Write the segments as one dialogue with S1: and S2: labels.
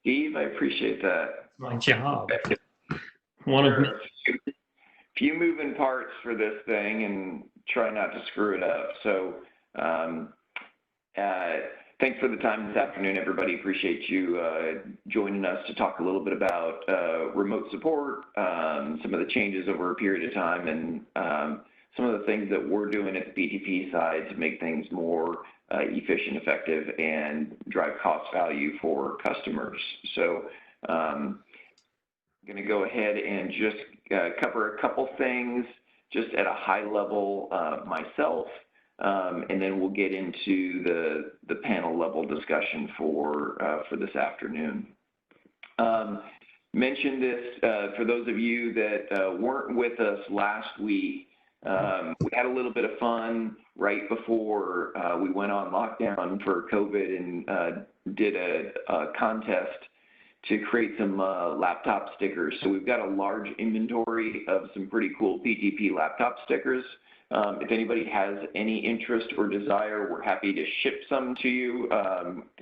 S1: Steve, I appreciate that.
S2: My job.
S1: There are a few moving parts for this thing, and try not to screw it up. So thanks for the time this afternoon, everybody. Appreciate you joining us to talk a little bit about remote support, some of the changes over a period of time, and some of the things that we're doing at the PTP side to make things more efficient, effective, and drive cost value for customers. So I'm going to go ahead and just cover a couple things just at a high level myself, and then we'll get into the panel level discussion for this afternoon. Mentioned this for those of you that weren't with us last week. We had a little bit of fun right before we went on lockdown for COVID and did a contest to create some laptop stickers. So we've got a large inventory of some pretty cool PTP laptop stickers. If anybody has any interest or desire, we're happy to ship some to you.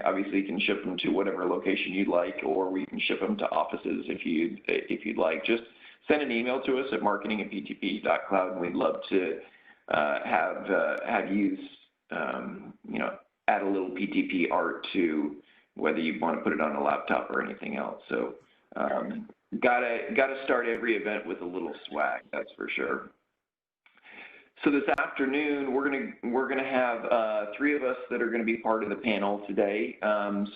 S1: Obviously, you can ship them to whatever location you'd like, or we can ship them to offices if you'd like. Just send an email to us at marketing@ptp.cloud, and we'd love to have you, add a little PTP art to whether you want to put it on a laptop or anything else. So, gotta start every event with a little swag, that's for sure. So this afternoon, we're gonna have three of us that are gonna be part of the panel today.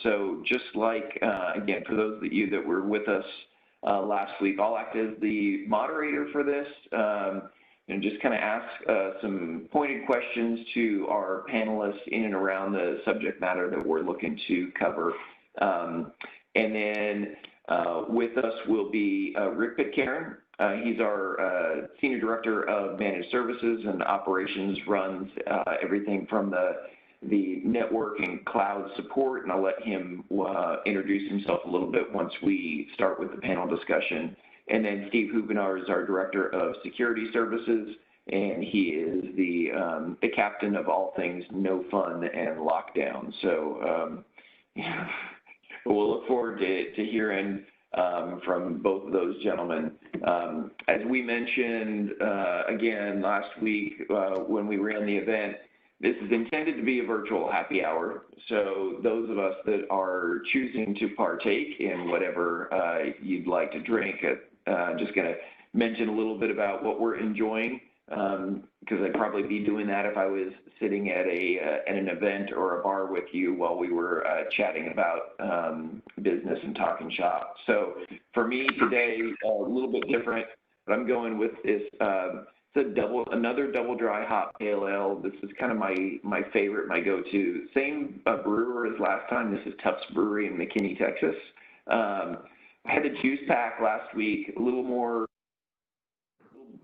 S1: So just like again, for those of you that were with us last week, I'll act as the moderator for this and just kind of ask some pointed questions to our panelists in and around the subject matter that we're looking to cover. And then with us will be Rick Pitcairn. He's our Senior Director of Managed Services and Operations, runs everything from the network and cloud support, and I'll let him introduce himself a little bit once we start with the panel discussion. And then Steve Hubinar is our Director of Security Services, and he is the captain of all things no fun and lockdown. So we'll look forward to hearing from both of those gentlemen. As we mentioned again last week when we ran the event, this is intended to be a virtual happy hour. So those of us that are choosing to partake in whatever you'd like to drink, just going to mention a little bit about what we're enjoying, because I'd probably be doing that if I was sitting at an event or a bar with you while we were chatting about business and talking shop. So for me today, a little bit different, but I'm going with this. It's another double dry hop pale ale. This is kind of my favorite, my go-to. Same brewer as last time. This is Tufts Brewery in McKinney, Texas. I had the juice pack last week, a little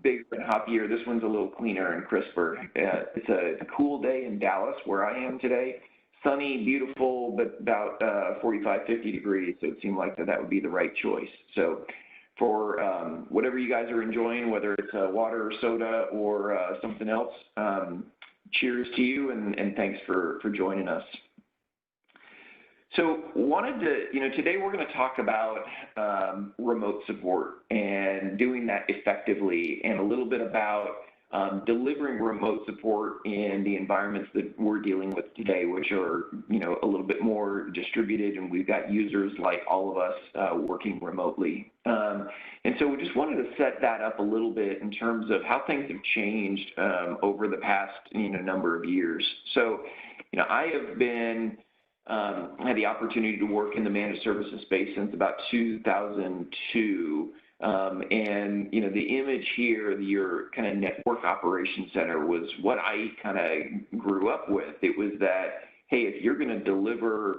S1: bigger and hoppier. This one's a little cleaner and crisper. It's a cool day in Dallas where I am today. Sunny, beautiful, but about 45, 50 degrees, so it seemed like that would be the right choice. So for whatever you guys are enjoying, whether it's water or soda or something else, cheers to you, and thanks for joining us. So wanted to, today we're going to talk about remote support and doing that effectively, and a little bit about delivering remote support in the environments that we're dealing with today, which are, a little bit more distributed, and we've got users like all of us working remotely. And so we just wanted to set that up a little bit in terms of how things have changed over the past, number of years. So, I have been had the opportunity to work in the managed services space since about 2002. And, the image here, your kind of network operations center, was what I kind of grew up with. It was that, hey, if you're going to deliver,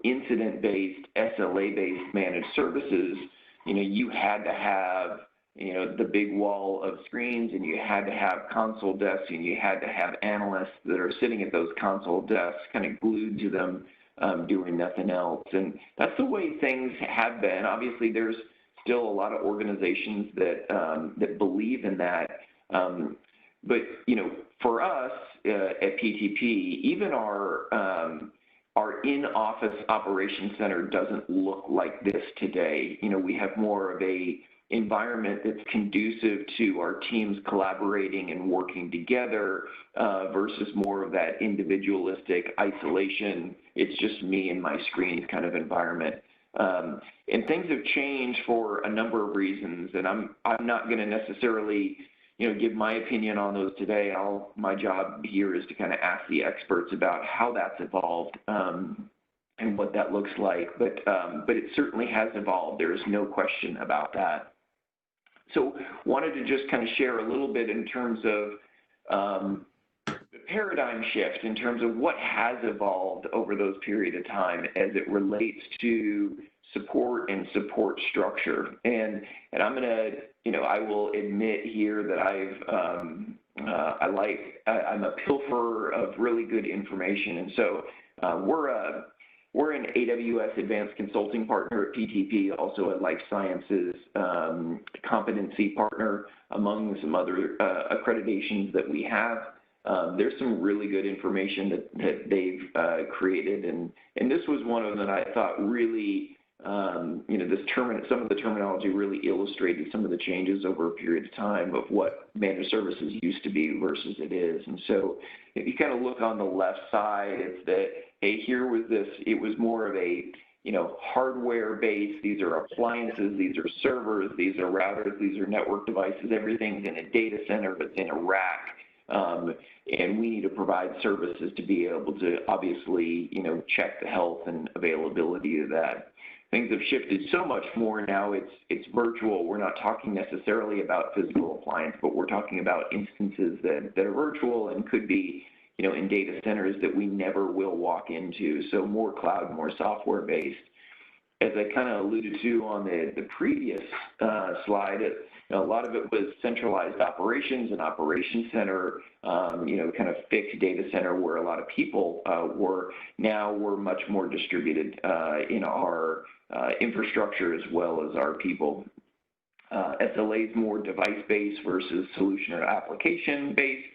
S1: incident-based, SLA-based managed services, you had to have, the big wall of screens, and you had to have console desks, and you had to have analysts that are sitting at those console desks kind of glued to them, doing nothing else. And that's the way things have been. Obviously, there's still a lot of organizations that believe in that. But, for us at PTP, even our our in-office operations center doesn't look like this today. You know, we have more of a environment that's conducive to our teams collaborating and working together versus more of that individualistic isolation. It's just me and my screen kind of environment. And things have changed for a number of reasons, and I'm not going to necessarily, you know, give my opinion on those today. My job here is to kind of ask the experts about how that's evolved and what that looks like. But it certainly has evolved. There is no question about that. So wanted to just kind of share a little bit in terms of the paradigm shift in terms of what has evolved over those period of time as it relates to support and support structure. And I'm going to, you know, I will admit here that I'm a pilferer of really good information. And so we're an AWS Advanced Consulting Partner at PTP, also a life sciences competency partner among some other accreditations that we have. There's some really good information that they've created, and this was one of them that I thought really, you know, some of the terminology really illustrated some of the changes over a period of time of what managed services used to be versus it is. And so if you kind of look on the left side, it's that, hey, here was this, it was more of a, you know, hardware based, these are appliances, these are servers, these are routers, these are network devices, everything's in a data center, it's in a rack. And we need to provide services to be able to obviously, you know, check the health and availability of that. Things have shifted so much more now, it's virtual. We're not talking necessarily about physical appliance, but we're talking about instances that are virtual and could be, you know, in data centers that we never will walk into. So more cloud, more software based. As I kind of alluded to on the previous slide, you know, a lot of it was centralized operations and operation center, you know, kind of fixed data center where a lot of people were. Now we're much more distributed in our infrastructure as well as our people. SLA is more device-based versus solution or application-based.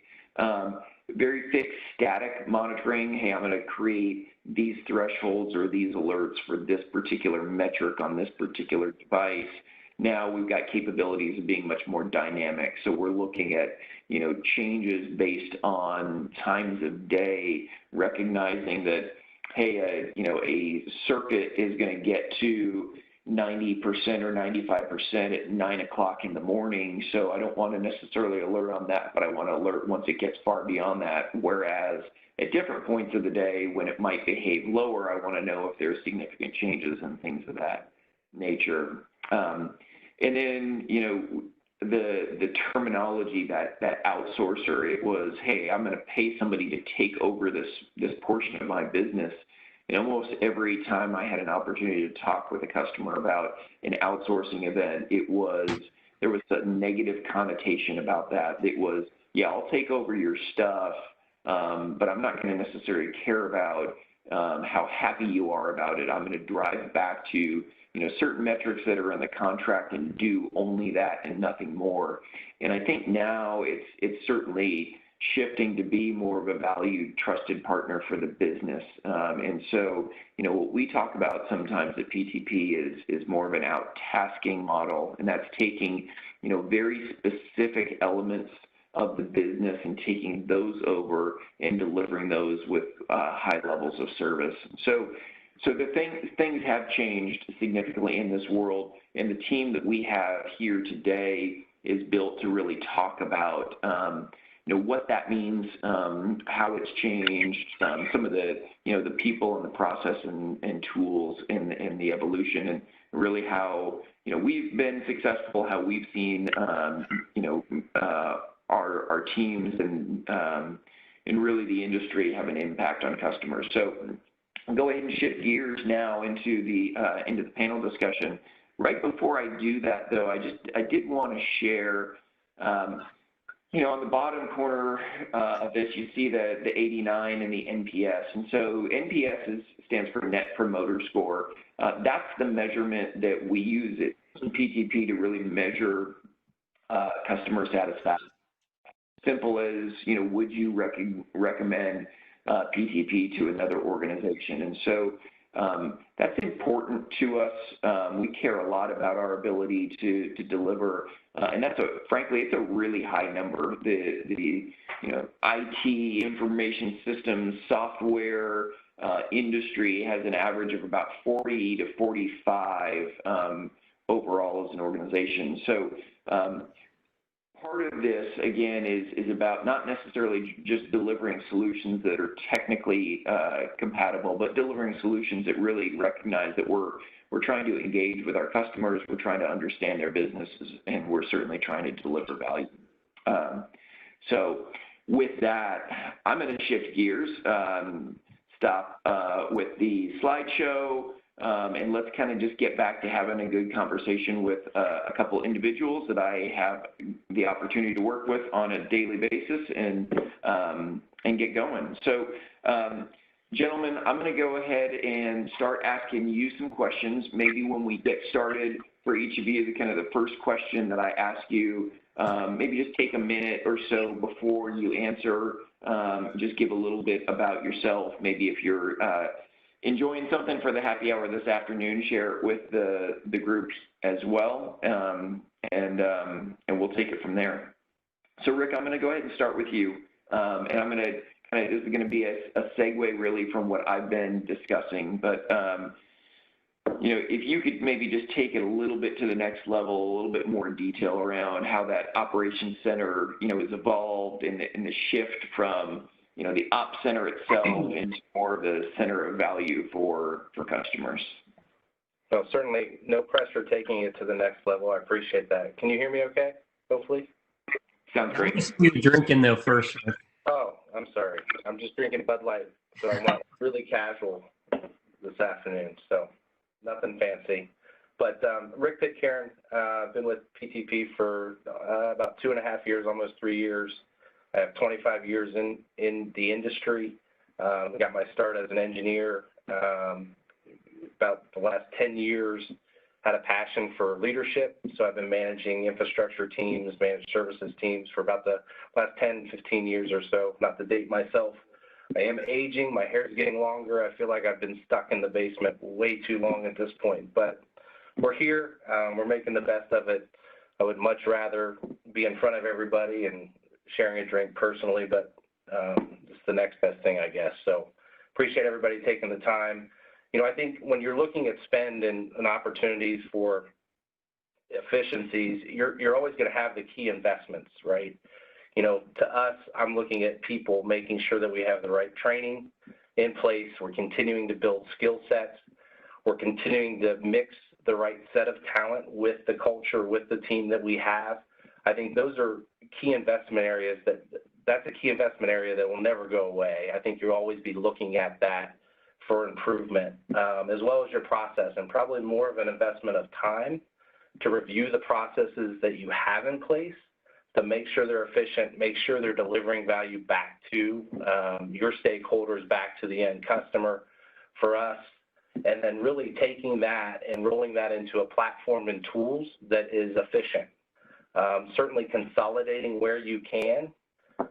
S1: Very fixed static monitoring. Hey, I'm going to create these thresholds or these alerts for this particular metric on this particular device. Now we've got capabilities of being much more dynamic. So we're looking at, you know, changes based on times of day, recognizing that, hey, you know, a circuit is going to get to 90% or 95% at 9 o'clock in the morning. So I don't want to necessarily alert on that, but I want to alert once it gets far beyond that. Whereas at different points of the day when it might behave lower, I want to know if there's significant changes and things of that nature. And then, you know, the terminology that outsourcer, it was, hey, I'm going to pay somebody to take over this portion of my business. And almost every time I had an opportunity to talk with a customer about an outsourcing event, there was a negative connotation about that. It was, yeah, I'll take over your stuff, but I'm not going to necessarily care about how happy you are about it. I'm going to drive back to, you know, certain metrics that are in the contract and do only that and nothing more. And I think now it's certainly shifting to be more of a valued, trusted partner for the business. And so, you know, what we talk about sometimes at PTP is more of an out-tasking model, and that's taking, you know, very specific elements of the business and taking those over and delivering those with high levels of service. So the things have changed significantly in this world, and the team that we have here today is built to really talk about you know, what that means, how it's changed, some of the, you know, the people and the process and tools and the evolution, and really how, you know, we've been successful, how we've seen, you know, our teams and really the industry have an impact on customers. So I'll go ahead and shift gears now into the panel discussion. Right before I do that, though, I did want to share. You know, on the bottom corner of this, you see the 89 and the NPS. And so NPS stands for Net Promoter Score. That's the measurement that we use at PTP to really measure customer satisfaction. Simple as, you know, would you recommend PTP to another organization. And so that's important to us. We care a lot about our ability to deliver, and frankly, it's a really high number. The IT, information systems, software industry has an average of about 40 to 45 overall as an organization. So part of this, again, is about not necessarily just delivering solutions that are technically compatible, but delivering solutions that really recognize that we're trying to engage with our customers, we're trying to understand their businesses, and we're certainly trying to deliver value. So with that, I'm going to shift gears, stop with the slideshow, and let's kind of just get back to having a good conversation with a couple individuals that I have the opportunity to work with on a daily basis and get going. So, gentlemen, I'm going to go ahead and start asking you some questions. Maybe when we get started, for each of you, the first question that I ask you, maybe just take a minute or so before you answer, just give a little bit about yourself. Maybe if you're enjoying something for the happy hour this afternoon, share it with the groups as well, and we'll take it from there. So, Rick, I'm going to go ahead and start with you, and I'm going to this is going to be a segue really from what I've been discussing, but if you could maybe just take it a little bit to the next level, a little bit more detail around how that operations center, has evolved in the shift from the op center itself into more of the center of value for customers.
S2: Well, certainly no pressure taking it to the next level. I appreciate that. Can you hear me okay, hopefully?
S1: Sounds great.
S3: You drinking though first, Rick.
S2: Oh, I'm sorry. I'm just drinking Bud Light, so I went really casual this afternoon, so nothing fancy. But Rick Pitcairn, I've been with PTP for about 2.5 years, almost 3 years. I have 25 years in the industry. Got my start as an engineer. About the last 10 years, had a passion for leadership. So I've been managing infrastructure teams, managed services teams for about the last 10, 15 years or so, not to date myself. I am aging. My hair is getting longer. I feel like I've been stuck in the basement way too long at this point. But we're here. We're making the best of it. I would much rather be in front of everybody and sharing a drink personally, but it's the next best thing, I guess. So appreciate everybody taking the time. I think when you're looking at spend and opportunities for efficiencies, you're always going to have the key investments, right? To us, I'm looking at people, making sure that we have the right training in place. We're continuing to build skill sets. We're continuing to mix the right set of talent with the culture, with the team that we have. I think those are key investment areas that's a key investment area that will never go away. I think you'll always be looking at that for improvement, as well as your process, and probably more of an investment of time to review the processes that you have in place to make sure they're efficient, make sure they're delivering value back to your stakeholders, back to the end customer for us, and then really taking that and rolling that into a platform and tools that is efficient. Certainly consolidating where you can,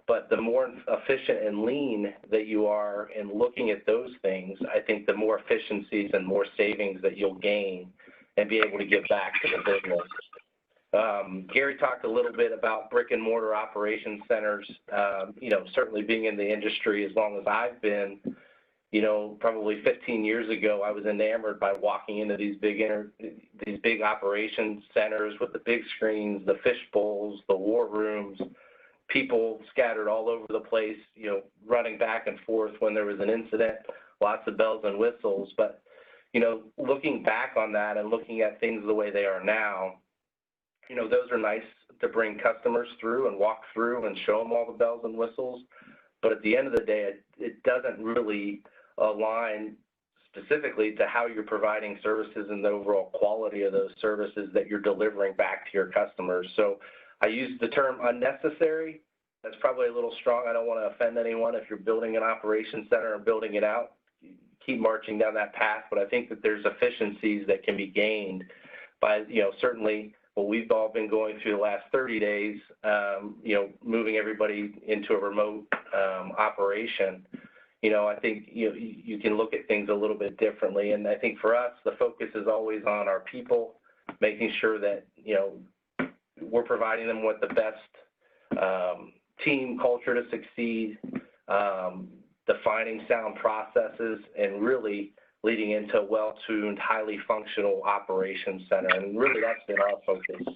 S2: but the more efficient and lean that you are in looking at those things, I think the more efficiencies and more savings that you'll gain and be able to give back to the business. Gary talked a little bit about brick and mortar operations centers. Certainly being in the industry as long as I've been, probably 15 years ago, I was enamored by walking into these big operations centers with the big screens, the fish bowls, the war rooms, people scattered all over the place, running back and forth when there was an incident, lots of bells and whistles. But, looking back on that and looking at things the way they are now, those are nice to bring customers through and walk through and show them all the bells and whistles. But at the end of the day, it doesn't really align specifically to how you're providing services and the overall quality of those services that you're delivering back to your customers. So I use the term unnecessary. That's probably a little strong. I don't want to offend anyone. If you're building an operations center and building it out, keep marching down that path. But I think that there's efficiencies that can be gained by, certainly what we've all been going through the last 30 days, moving everybody into a remote operation. I think you can look at things a little bit differently. And I think for us, the focus is always on our people, making sure that, we're providing them with the best team culture to succeed, defining sound processes, and really leading into a well-tuned, highly functional operations center. And really that's been our focus.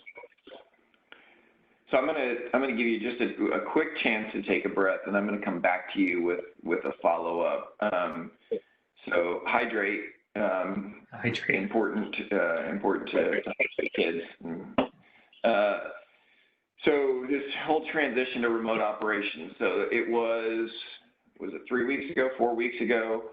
S1: So I'm gonna give you just a quick chance to take a breath, and I'm gonna come back to you with a follow-up. So hydrate.
S3: Hydrate.
S1: Important to kids. So this whole transition to remote operations. So was it 3 weeks ago, 4 weeks ago,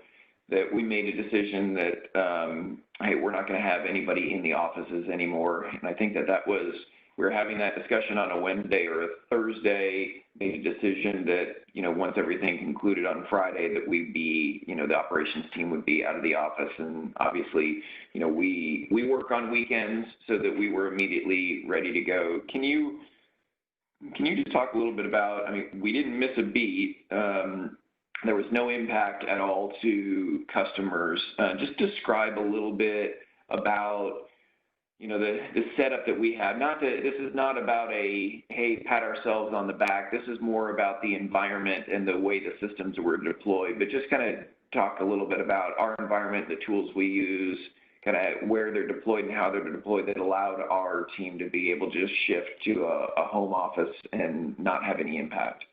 S1: that we made a decision that, hey, we're not going to have anybody in the offices anymore. And I think that was, we were having that discussion on a Wednesday or a Thursday, made a decision that, once everything concluded on Friday, that we'd be, the operations team would be out of the office. And obviously, we work on weekends so that we were immediately ready to go. Can you just talk a little bit about, we didn't miss a beat. There was no impact at all to customers. Just describe a little bit about, the setup that we have. This is not about a, hey, pat ourselves on the back. This is more about the environment and the way the systems were deployed. But just kind of talk a little bit about our environment, the tools we use, kind of where they're deployed and how they're deployed that allowed our team to be able to just shift to a home office and not have any impact.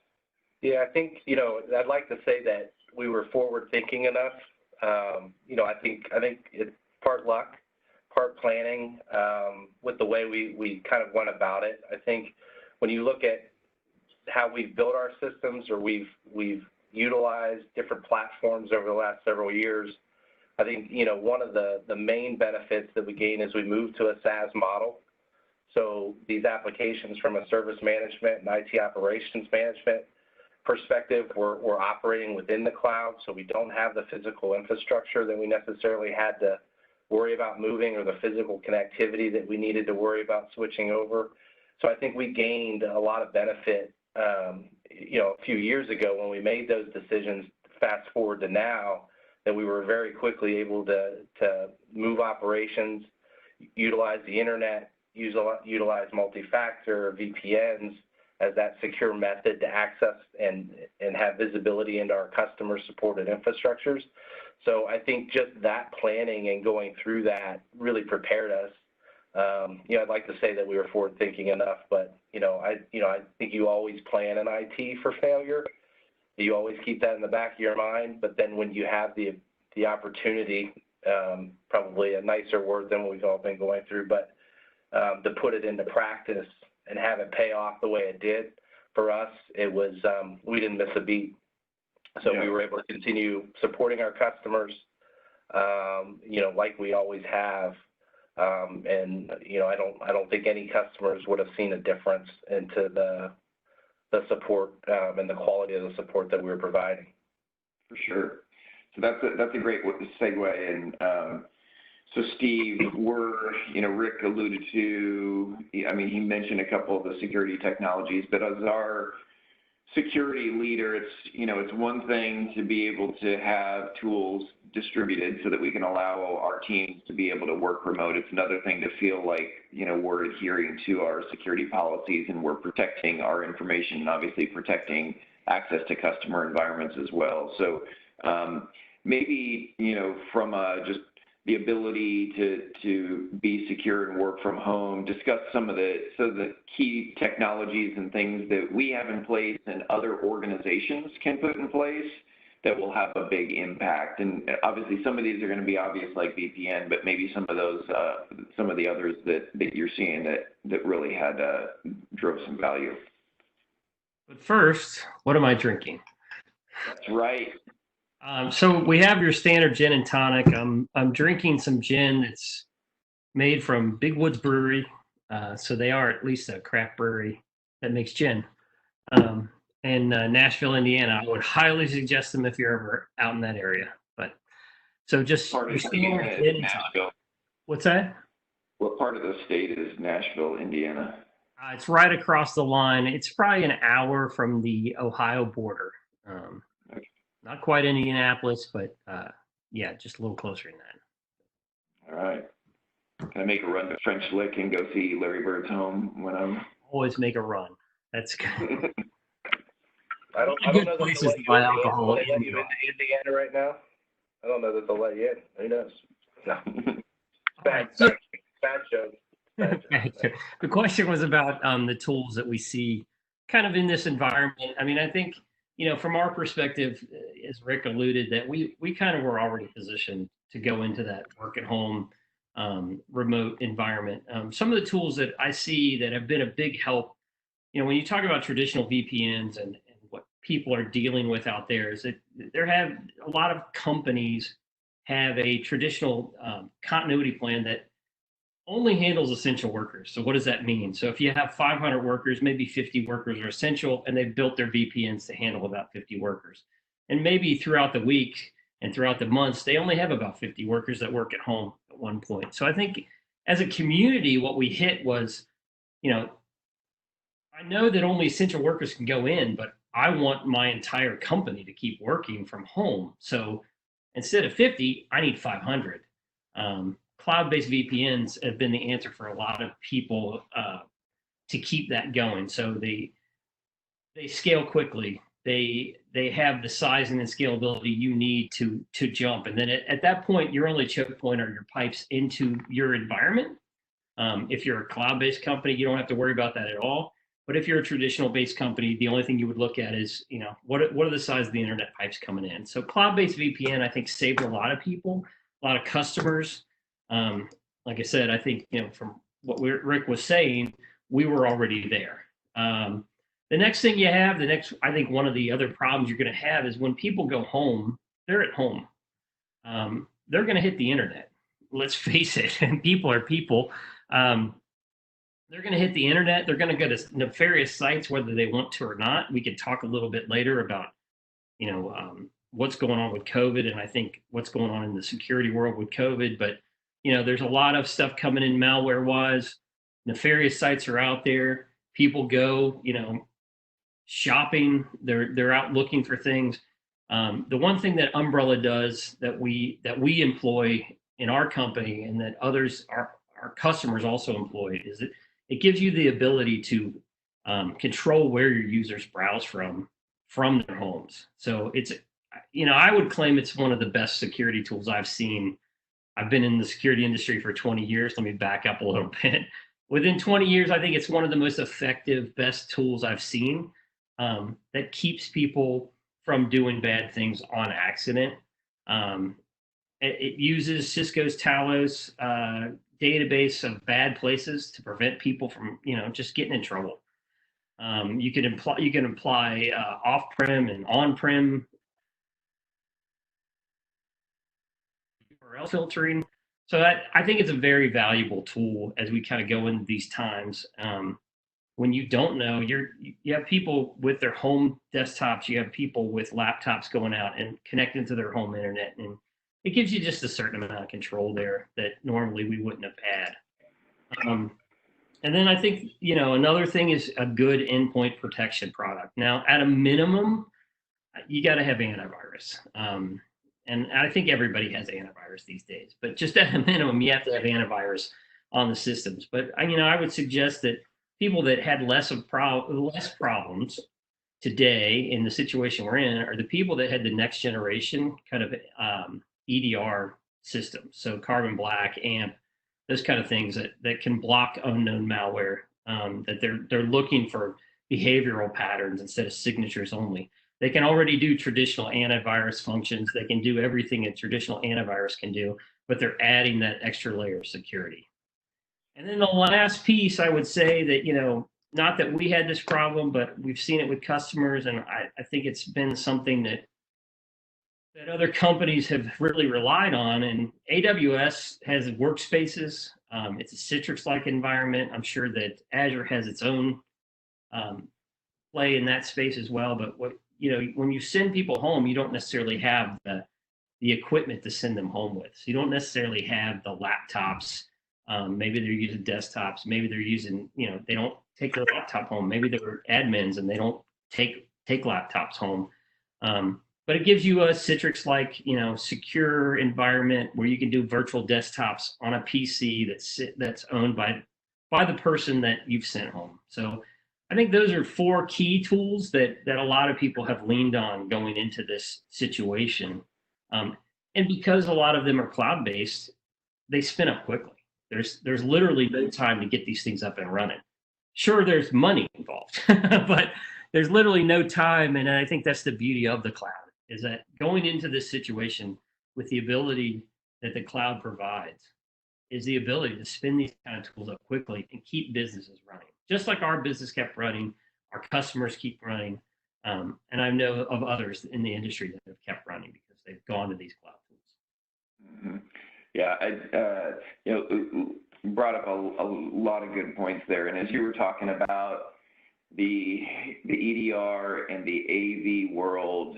S2: Yeah, I think, I'd like to say that we were forward thinking enough. I think it's part luck, part planning, with the way we kind of went about it. I think when you look at how we've built our systems, or we've utilized different platforms over the last several years, I think, one of the main benefits that we gain is we moved to a SaaS model. So these applications from a service management and IT operations management perspective, we're operating within the cloud, so we don't have the physical infrastructure that we necessarily had to worry about moving, or the physical connectivity that we needed to worry about switching over. So I think we gained a lot of benefit, a few years ago when we made those decisions. Fast forward to now, that we were very quickly able to move operations, utilize the internet, utilize multi-factor, VPNs as that secure method to access and have visibility into our customer-supported infrastructures. So I think just that planning and going through that really prepared us. I'd like to say that we were forward-thinking enough, but I think you always plan in IT for failure. You always keep that in the back of your mind, but then when you have the opportunity, probably a nicer word than what we've all been going through, but to put it into practice and have it pay off the way it did for us, it was, we didn't miss a beat. So we were able to continue supporting our customers, like we always have. And, I don't think any customers would have seen a difference into the support and the quality of the support that we were providing.
S1: For sure. So that's a great segue. And so Steve, Rick alluded to, he mentioned a couple of the security technologies, but as our security leader, it's one thing to be able to have tools distributed so that we can allow our teams to be able to work remote. It's another thing to feel like, we're adhering to our security policies and we're protecting our information and obviously protecting access to customer environments as well. So maybe, from just the ability to be secure and work from home, discuss some of the key technologies and things that we have in place and other organizations can put in place that will have a big impact. And obviously some of these are going to be obvious, like VPN, but maybe some of those, some of the others that you're seeing that really drove some value.
S3: But first, what am I drinking?
S1: That's right.
S3: So we have your standard gin and tonic. I'm drinking some gin that's made from Big Woods Brewery. So they are at least a craft brewery that makes gin. In Nashville, Indiana. I would highly suggest them if you're ever out in that area. But so just
S1: part of Nashville.
S3: What's that?
S1: What part of the state is Nashville, Indiana?
S3: It's right across the line. It's probably an hour from the Ohio border.
S1: Okay.
S3: Not quite Indianapolis, but yeah, just a little closer than that.
S1: All right. Can I make a run to French Lick and go see Larry Bird's home when I'm?
S3: Always make a run. That's good.
S2: I don't
S3: Good
S2: know that
S3: places
S2: they'll
S3: to
S2: let
S3: buy
S2: you
S3: alcohol
S2: let
S3: in
S2: you
S3: New
S2: into Indiana right now. I don't know that they'll let you in. Who knows? No. Bad joke. Bad joke.
S3: The question was about the tools that we see kind of in this environment. I mean, I think, from our perspective, as Rick alluded, that we kind of were already positioned to go into that work at home remote environment. Some of the tools that I see that have been a big help, when you talk about traditional VPNs and what people are dealing with out there, is that there have a lot of companies have a traditional continuity plan that only handles essential workers. So what does that mean? So if you have 500 workers, maybe 50 workers are essential, and they've built their VPNs to handle about 50 workers. And maybe throughout the week and throughout the months, they only have about 50 workers that work at home at one point. So I think as a community, what we hit was, I know that only essential workers can go in, but I want my entire company to keep working from home. So instead of 50, I need 500. Cloud-based VPNs have been the answer for a lot of people to keep that going. So they scale quickly. They have the sizing and scalability you need to jump. And then at that point, your only choke point are your pipes into your environment. If you're a cloud-based company, you don't have to worry about that at all. But if you're a traditional based company, the only thing you would look at is, what are the size of the internet pipes coming in? So cloud-based VPN, I think, saved a lot of people, a lot of customers. Like I said, I think, from what Rick was saying, we were already there. The next thing you have, I think one of the other problems you're going to have is when people go home, they're at home. They're going to hit the internet. Let's face it, and people are people. They're going to hit the internet. They're going to go to nefarious sites, whether they want to or not. We could talk a little bit later about, what's going on with COVID, and I think what's going on in the security world with COVID. But, there's a lot of stuff coming in malware-wise. Nefarious sites are out there. People go, shopping. They're out looking for things. The one thing that Umbrella does that we employ in our company, and that others, our customers also employ, is that it gives you the ability to control where your users browse from their homes. So it's, I would claim it's one of the best security tools I've seen. I've been in the security industry for 20 years. Let me back up a little bit. Within 20 years, I think it's one of the most effective, best tools I've seen that keeps people from doing bad things on accident. It uses Cisco's Talos database of bad places to prevent people from, just getting in trouble. You can apply off-prem and on-prem URL filtering. So I think it's a very valuable tool as we kind of go into these times. When you don't know, you have people with their home desktops, you have people with laptops going out and connecting to their home internet, and it gives you just a certain amount of control there that normally we wouldn't have had. And then I think, another thing is a good endpoint protection product. Now, at a minimum, you got to have antivirus. And I think everybody has antivirus these days, but just at a minimum, you have to have antivirus on the systems. But, I would suggest that people that had less problems today in the situation we're in are the people that had the next generation kind of EDR systems. So Carbon Black, AMP, those kind of things that can block unknown malware, that they're looking for behavioral patterns instead of signatures only. They can already do traditional antivirus functions. They can do everything a traditional antivirus can do, but they're adding that extra layer of security. And then the last piece, I would say that, not that we had this problem, but we've seen it with customers, and I think it's been something that other companies have really relied on. And AWS has workspaces. It's a Citrix-like environment. I'm sure that Azure has its own play in that space as well. But when you send people home, you don't necessarily have the equipment to send them home with. So you don't necessarily have the laptops. Maybe they're using desktops. Maybe they're using, they don't take their laptop home. Maybe they're admins and they don't take laptops home. but it gives you a Citrix-like, secure environment where you can do virtual desktops on a PC that's owned by the person that you've sent home. So I think those are 4 key tools that a lot of people have leaned on going into this situation. And because a lot of them are cloud-based, they spin up quickly. There's literally no time to get these things up and running. Sure, there's money involved, but there's literally no time. And I think that's the beauty of the cloud, is that going into this situation with the ability that the cloud provides is the ability to spin these kind of tools up quickly and keep businesses running. Just like our business kept running, our customers keep running. And I know of others in the industry that have kept running because they've gone to these cloud tools.
S1: Mm-hmm. Yeah, brought up a lot of good points there. And as you were talking about the EDR and the AV world,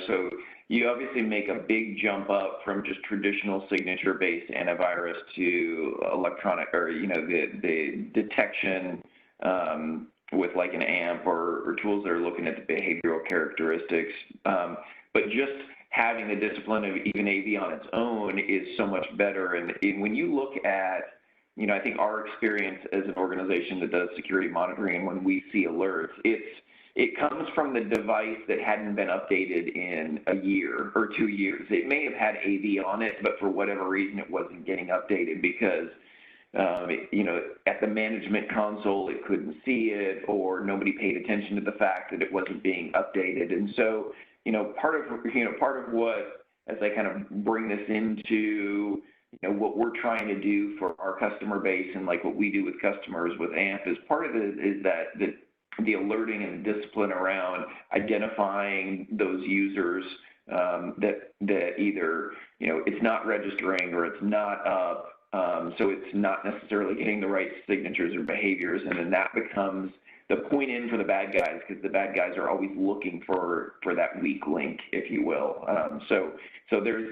S1: so you obviously make a big jump up from just traditional signature-based antivirus to electronic, or the detection with like an AMP or tools that are looking at the behavioral characteristics. But just having the discipline of even AV on its own is so much better. And when you look at, I think our experience as an organization that does security monitoring, and when we see alerts, it comes from the device that hadn't been updated in a year or 2 years. It may have had AV on it, but for whatever reason, it wasn't getting updated because, at the management console, it couldn't see it, or nobody paid attention to the fact that it wasn't being updated. And so, part of what, as I kind of bring this into, what we're trying to do for our customer base and like what we do with customers with AMP is part of it is that the alerting and the discipline around identifying those users that either, it's not registering or it's not up. So it's not necessarily getting the right signatures or behaviors. And then that becomes the point in for the bad guys, because the bad guys are always looking for that weak link, if you will. So there's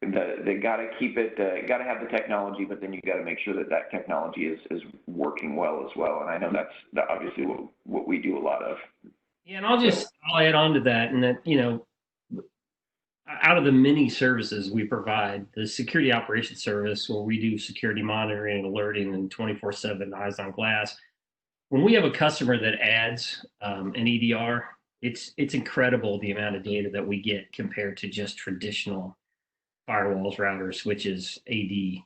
S1: they got to keep it, got to have the technology, but then you got to make sure that technology is working well as well. And I know that's obviously what we do a lot of.
S3: Yeah, and I'll add on to that, and that, out of the many services we provide, the security operations service, where we do security monitoring and alerting and 24/7 eyes on glass, when we have a customer that adds an EDR, it's incredible the amount of data that we get compared to just traditional firewalls, routers, switches, AD.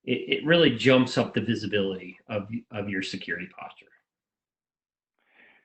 S3: It really jumps up the visibility of your security posture.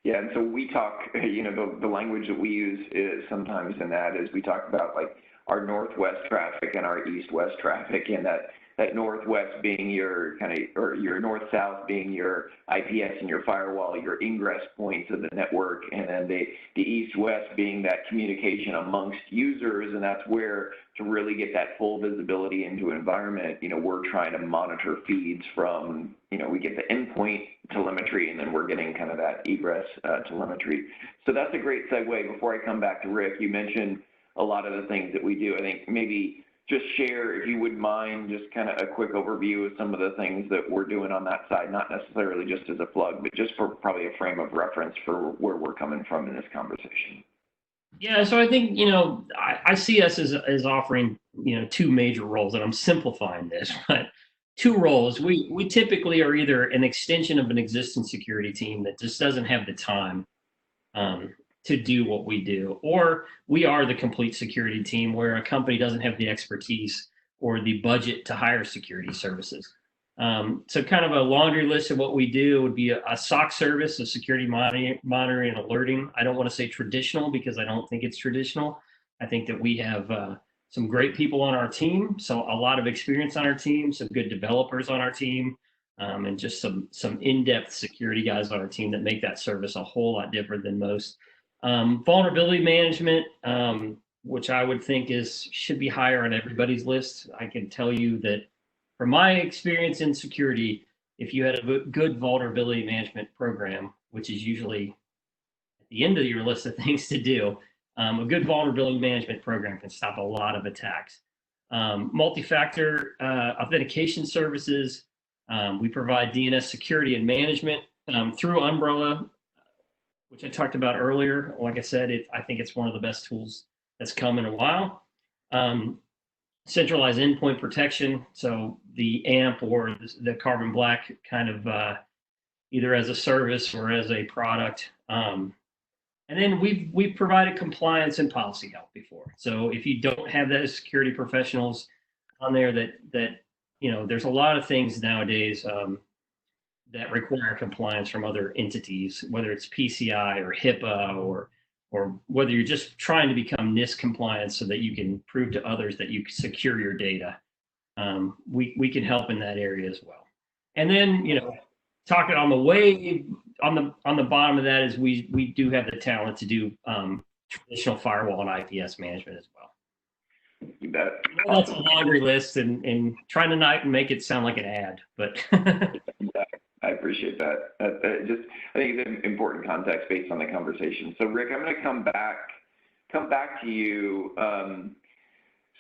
S1: Yeah, and so we talk, the language that we use is sometimes in that is we talk about like our northwest traffic and our east-west traffic, and that northwest being your or your north-south being your IPS and your firewall, your ingress points of the network, and then the east-west being that communication amongst users, and that's where to really get that full visibility into an environment, we're trying to monitor feeds from, we get the endpoint telemetry, and then we're getting kind of that egress telemetry. So that's a great segue. Before I come back to Rick, you mentioned a lot of the things that we do. I think maybe just share, if you wouldn't mind, just kind of a quick overview of some of the things that we're doing on that side, not necessarily just as a plug, but just for probably a frame of reference for where we're coming from in this conversation.
S3: Yeah, so I think, I see us as offering, 2 major roles, and I'm simplifying this, but 2 roles. We typically are either an extension of an existing security team that just doesn't have the time to do what we do, or we are the complete security team where a company doesn't have the expertise or the budget to hire security services. So kind of a laundry list of what we do would be a SOC service, a security monitoring and alerting. I don't want to say traditional because I don't think it's traditional. I think that we have some great people on our team, so a lot of experience on our team, some good developers on our team, and just some in-depth security guys on our team that make that service a whole lot different than most. Vulnerability management, which I would think should be higher on everybody's list. I can tell you that from my experience in security, if you had a good vulnerability management program, which is usually at the end of your list of things to do, a good vulnerability management program can stop a lot of attacks. Multi-factor authentication services. We provide DNS security and management through Umbrella. which I talked about earlier. Like I said, I think it's one of the best tools that's come in a while. Centralized endpoint protection, so the AMP or the Carbon Black kind of either as a service or as a product. And then we've provided compliance and policy help before. So if you don't have those security professionals on there, that there's a lot of things nowadays that require compliance from other entities, whether it's PCI or HIPAA or whether you're just trying to become NIST compliant so that you can prove to others that you secure your data. We can help in that area as well. And then talking on the way on the bottom of that is we do have the talent to do traditional firewall and IPS management as well.
S1: You bet.
S3: That's a laundry list and trying to not make it sound like an ad, but
S1: yeah, I appreciate that. I think it's an important context based on the conversation. So Rick, I'm going to come back to you.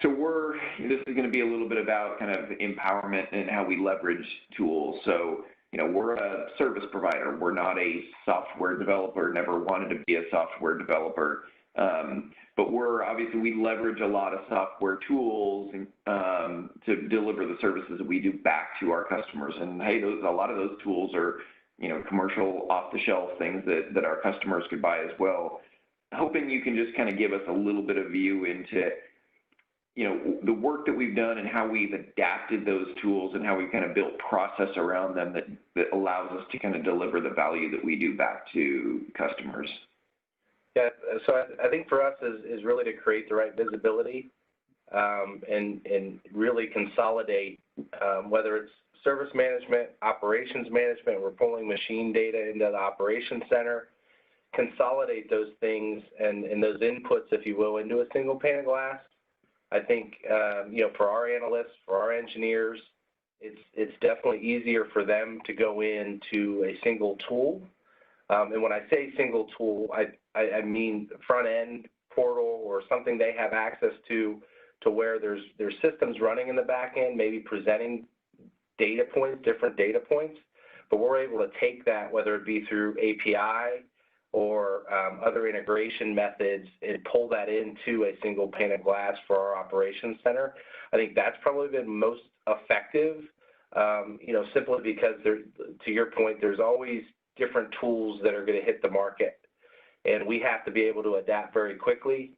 S1: So this is going to be a little bit about kind of empowerment and how we leverage tools. So we're a service provider. We're not a software developer, never wanted to be a software developer. But we leverage a lot of software tools to deliver the services that we do back to our customers. And hey, a lot of those tools are, commercial off-the-shelf things that our customers could buy as well. Hoping you can just kind of give us a little bit of view into the work that we've done and how we've adapted those tools and how we've kind of built process around them that allows us to kind of deliver the value that we do back to customers.
S2: Yeah, so I think for us is really to create the right visibility and really consolidate, whether it's service management, operations management, we're pulling machine data into the operations center, consolidate those things and those inputs, if you will, into a single pane of glass. I think, for our analysts, for our engineers, it's definitely easier for them to go into a single tool. And when I say single tool, I mean front-end portal or something they have access to where there's systems running in the back end, maybe presenting data points, different data points, but we're able to take that, whether it be through API or other integration methods, and pull that into a single pane of glass for our operations center. I think that's probably been most effective, simply because to your point, there's always different tools that are going to hit the market, and we have to be able to adapt very quickly.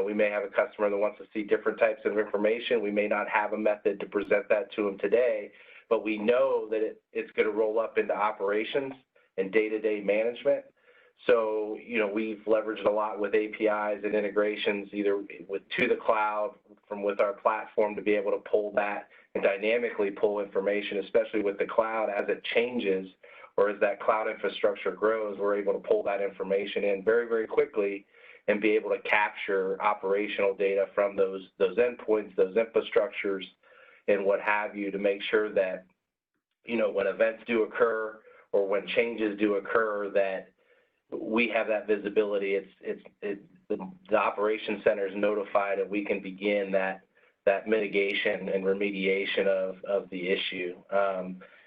S2: We may have a customer that wants to see different types of information. We may not have a method to present that to them today, but we know that it's going to roll up into operations and day-to-day management. So, we've leveraged a lot with APIs and integrations, either to the cloud with our platform to be able to pull that and dynamically pull information, especially with the cloud as it changes or as that cloud infrastructure grows, we're able to pull that information in very, very quickly and be able to capture operational data from those endpoints, those infrastructures, and what have you, to make sure that, when events do occur or when changes do occur, that we have that visibility. The operations center is notified, and we can begin that mitigation and remediation of the issue.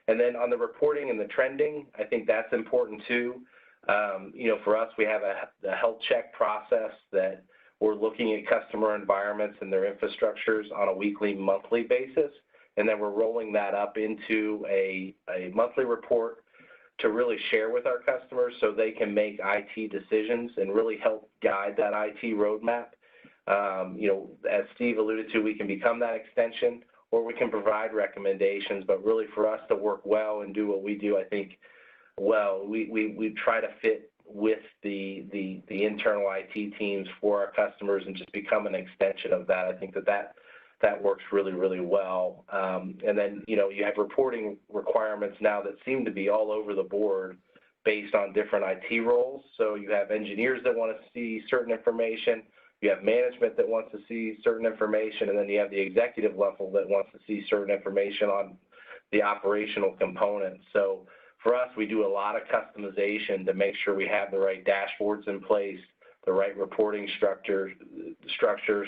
S2: And then on the reporting and the trending, I think that's important too. For us, we have a health check process that we're looking at customer environments and their infrastructures on a weekly, monthly basis, and then we're rolling that up into a monthly report to really share with our customers so they can make IT decisions and really help guide that IT roadmap. As Steve alluded to, we can become that extension or we can provide recommendations, but really for us to work well and do what we do, I think, we try to fit with the internal IT teams for our customers and just become an extension of that. I think that works really, really well. And then, you have reporting requirements now that seem to be all over the board based on different IT roles. So you have engineers that want to see certain information, you have management that wants to see certain information, and then you have the executive level that wants to see certain information on the operational components. So for us, we do a lot of customization to make sure we have the right dashboards in place, the right reporting structure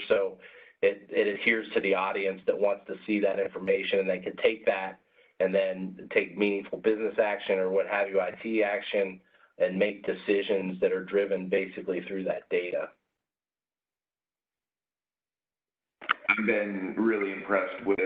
S2: so it adheres to the audience that wants to see that information, and they can take that and then take meaningful business action or what have you, IT action and make decisions that are driven basically through that data.
S1: I've been really impressed with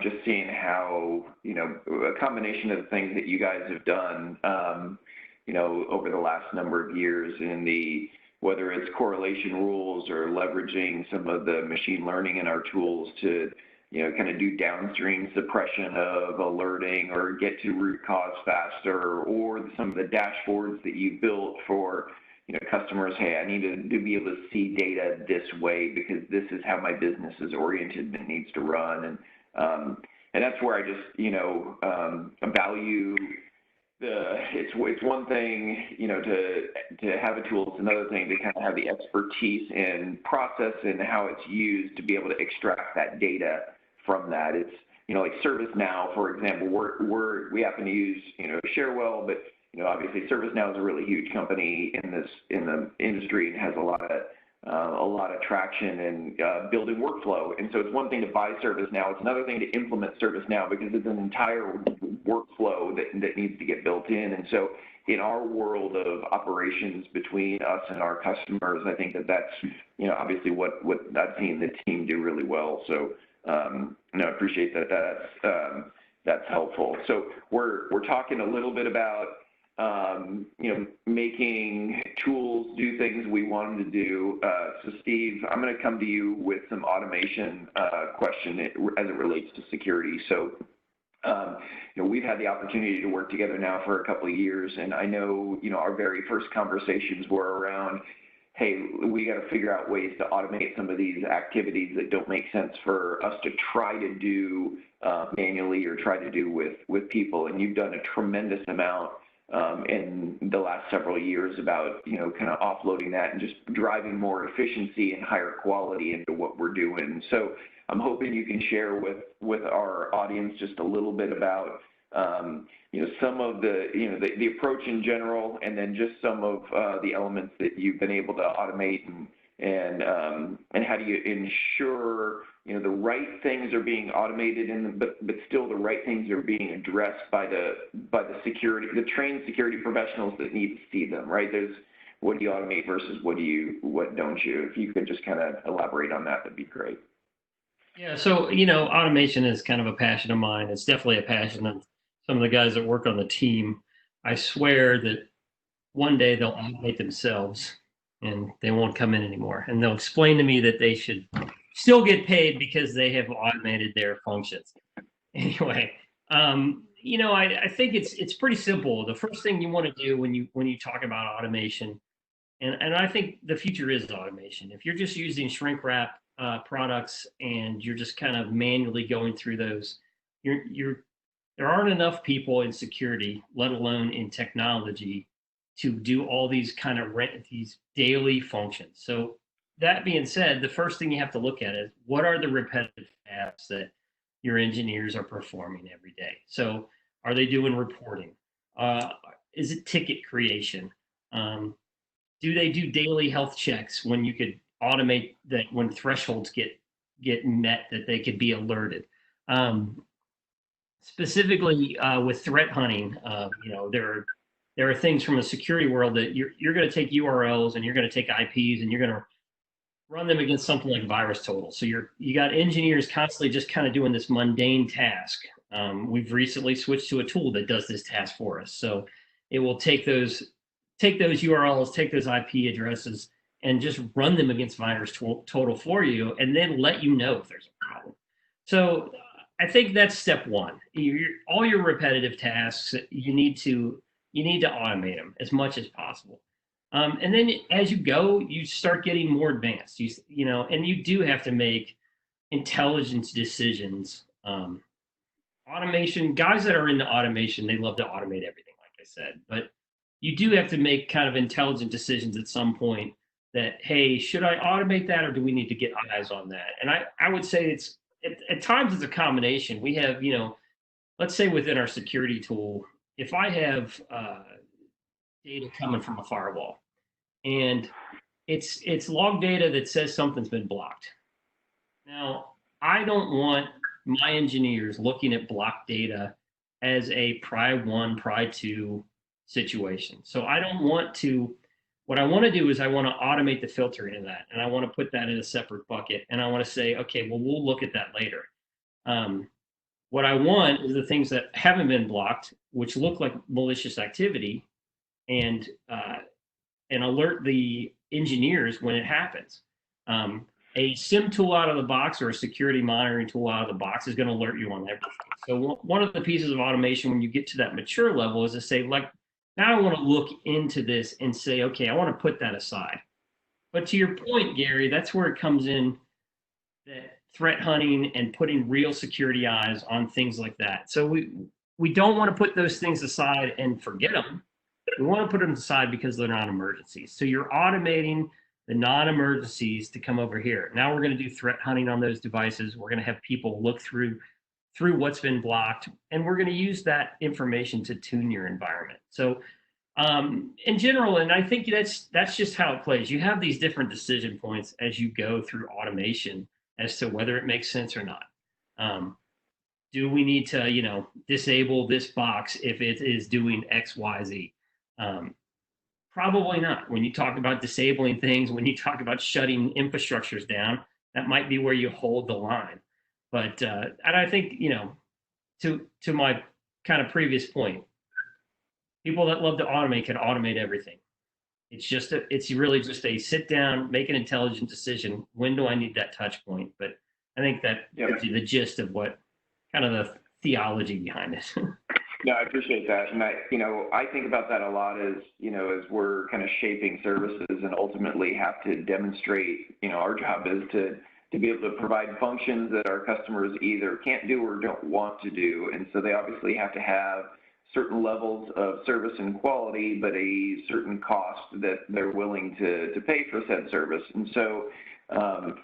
S1: just seeing how, a combination of the things that you guys have done, over the last number of years in whether it's correlation rules or leveraging some of the machine learning in our tools to, kind of do downstream suppression of alerting or get to root cause faster, or some of the dashboards that you built for, customers, hey, I need to be able to see data this way because this is how my business is oriented and it needs to run. And that's where I just, value it's one thing, to have a tool. It's another thing to kind of have the expertise and process and how it's used to be able to extract that data from that. It's, like ServiceNow, for example, we happen to use, Sharewell, but obviously ServiceNow is a really huge company in the industry and has a lot of traction in building workflow. And so it's one thing to buy ServiceNow. It's another thing to implement ServiceNow because it's an entire workflow that needs to get built in. And so in our world of operations between us and our customers, I think that's obviously what I've seen the team do really well. So I appreciate that. That's helpful. So we're talking a little bit about making tools do things we want them to do. So Steve, I'm going to come to you with some automation question as it relates to security. So, we've had the opportunity to work together now for a couple of years, and I know, our very first conversations were around, hey, we got to figure out ways to automate some of these activities that don't make sense for us to try to do manually or try to do with people. And you've done a tremendous amount in the last several years about, kind of offloading that and just driving more efficiency and higher quality into what we're doing. So I'm hoping you can share with our audience just a little bit about, some of the approach in general, and then just some of the elements that you've been able to automate, and how do you ensure, the right things are being automated, but still the right things are being addressed by the trained security professionals that need to see them, right? There's what do you automate versus what don't you? If you could just kind of elaborate on that, that'd be great.
S3: Yeah, so, automation is kind of a passion of mine. It's definitely a passion of some of the guys that work on the team. I swear that one day they'll automate themselves and they won't come in anymore. And they'll explain to me that they should still get paid because they have automated their functions. Anyway, I think it's pretty simple. The first thing you want to do when you talk about automation, and I think the future is automation. If you're just using shrink wrap products and you're just kind of manually going through those, there aren't enough people in security, let alone in technology, to do all these kind of these daily functions. So that being said, the first thing you have to look at is what are the repetitive tasks that your engineers are performing every day. So are they doing reporting? Is it ticket creation? Do they do daily health checks when you could automate that when thresholds get met that they could be alerted? Specifically with threat hunting, there are things from a security world that you're going to take URLs and you're going to take IPs and you're going to run them against something like VirusTotal. So you got engineers constantly just kind of doing this mundane task. We've recently switched to a tool that does this task for us. So it will take those URLs, take those IP addresses, and just run them against VirusTotal for you, and then let you know if there's a problem. So I think that's step one. All your repetitive tasks, you need to automate them as much as possible. And then as you go, you start getting more advanced. And you do have to make intelligence decisions. Automation, guys that are into automation, they love to automate everything, like I said. But you do have to make kind of intelligent decisions at some point that, hey, should I automate that or do we need to get eyes on that? And I would say at times it's a combination. We have, let's say within our security tool, if I have data coming from a firewall and it's log data that says something's been blocked. Now, I don't want my engineers looking at blocked data as a pry 1, pry 2 situation. So I don't want to, what I want to do is I want to automate the filter into that, and I want to put that in a separate bucket, and I want to say, okay, well, we'll look at that later. What I want is the things that haven't been blocked, which look like malicious activity, and alert the engineers when it happens. A SIM tool out of the box or a security monitoring tool out of the box is going to alert you on everything. So one of the pieces of automation when you get to that mature level is to say, like, now I want to look into this and say, okay, I want to put that aside. But to your point, Gary, that's where it comes in, that threat hunting and putting real security eyes on things like that. So we don't want to put those things aside and forget them. We want to put them aside because they're not emergencies. So you're automating the non-emergencies to come over here. Now we're going to do threat hunting on those devices. We're going to have people look through what's been blocked, and we're going to use that information to tune your environment. So in general, and I think that's just how it plays. You have these different decision points as you go through automation as to whether it makes sense or not. Do we need to, disable this box if it is doing X, Y, Z? Probably not. When you talk about disabling things, when you talk about shutting infrastructures down, that might be where you hold the line. But and I think, to my kind of previous point, people that love to automate can automate everything. It's really just a sit down, make an intelligent decision. When do I need that touch point? But I think that gives you the gist of what kind of the theology behind it.
S1: No, I appreciate that. And I think about that a lot as we're kind of shaping services and ultimately have to demonstrate, our job is to be able to provide functions that our customers either can't do or don't want to do. And so they obviously have to have certain levels of service and quality, but a certain cost that they're willing to pay for said service. And so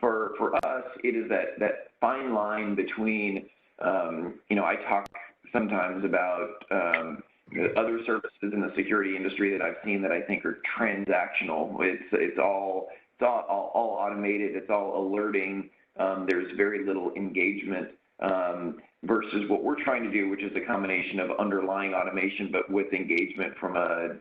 S1: for us, it is that fine line between, I talk sometimes about other services in the security industry that I've seen that I think are transactional. It's all automated. It's all alerting. There's very little engagement versus what we're trying to do, which is a combination of underlying automation, but with engagement from a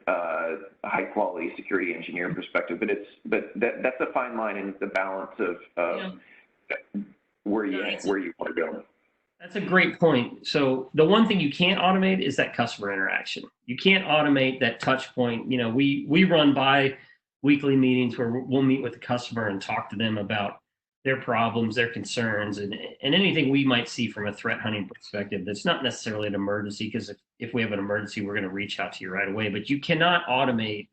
S1: high quality security engineer perspective. But that's a fine line, and it's a balance of where you want to go.
S3: That's a great point. So the one thing you can't automate is that customer interaction. You can't automate that touch point. We run bi-weekly meetings where we'll meet with the customer and talk to them about their problems, their concerns, and anything we might see from a threat hunting perspective that's not necessarily an emergency, because if we have an emergency, we're going to reach out to you right away. But you cannot automate,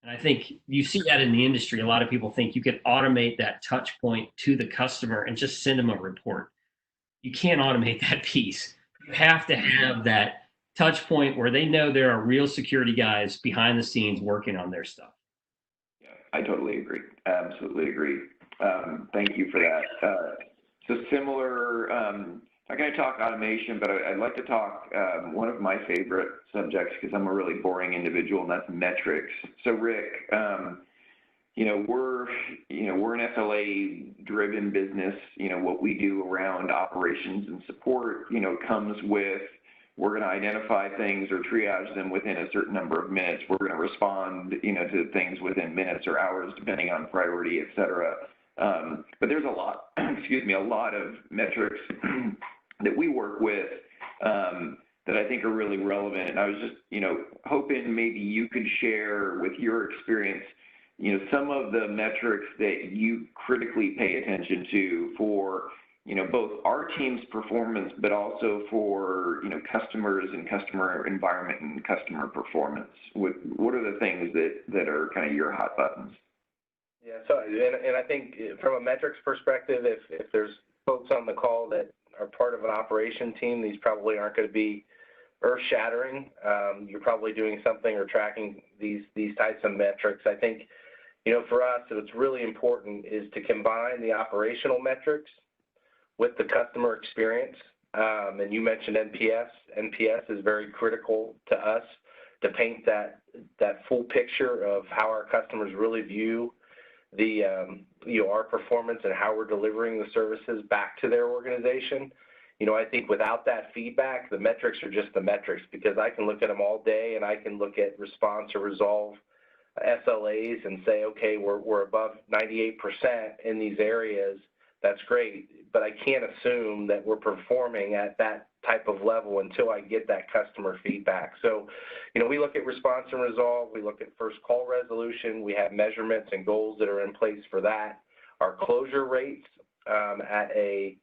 S3: and I think you see that in the industry. A lot of people think you can automate that touch point to the customer and just send them a report. You can't automate that piece. You have to have that touch point where they know there are real security guys behind the scenes working on their stuff.
S1: Yeah, I totally agree. Absolutely agree. Thank you for that. So similar, I'm going to talk automation, but I'd like to talk one of my favorite subjects, because I'm a really boring individual, and that's metrics. So Rick, we're an SLA-driven business. What we do around operations and support, comes with, we're going to identify things or triage them within a certain number of minutes. We're going to respond, to things within minutes or hours, depending on priority, et cetera. But there's a lot of metrics that we work with that I think are really relevant. And I was just, hoping maybe you could share with your experience, some of the metrics that you critically pay attention to for, both our team's performance, but also for, customers and customer environment and customer performance. What are the things that are kind of your hot buttons?
S2: Yeah, so, and I think from a metrics perspective, if there's folks on the call that are part of an operation team, these probably aren't going to be earth-shattering. You're probably doing something or tracking these types of metrics. I think, for us, what's really important is to combine the operational metrics with the customer experience. And you mentioned NPS. NPS is very critical to us to paint that full picture of how our customers really view our performance and how we're delivering the services back to their organization. I think without that feedback, the metrics are just the metrics, because I can look at them all day and I can look at response or resolve SLAs and say, okay, we're above 98% in these areas. That's great, but I can't assume that we're performing at that type of level until I get that customer feedback. So, we look at response and resolve. We look at first call resolution. We have measurements and goals that are in place for that. Our closure rates at a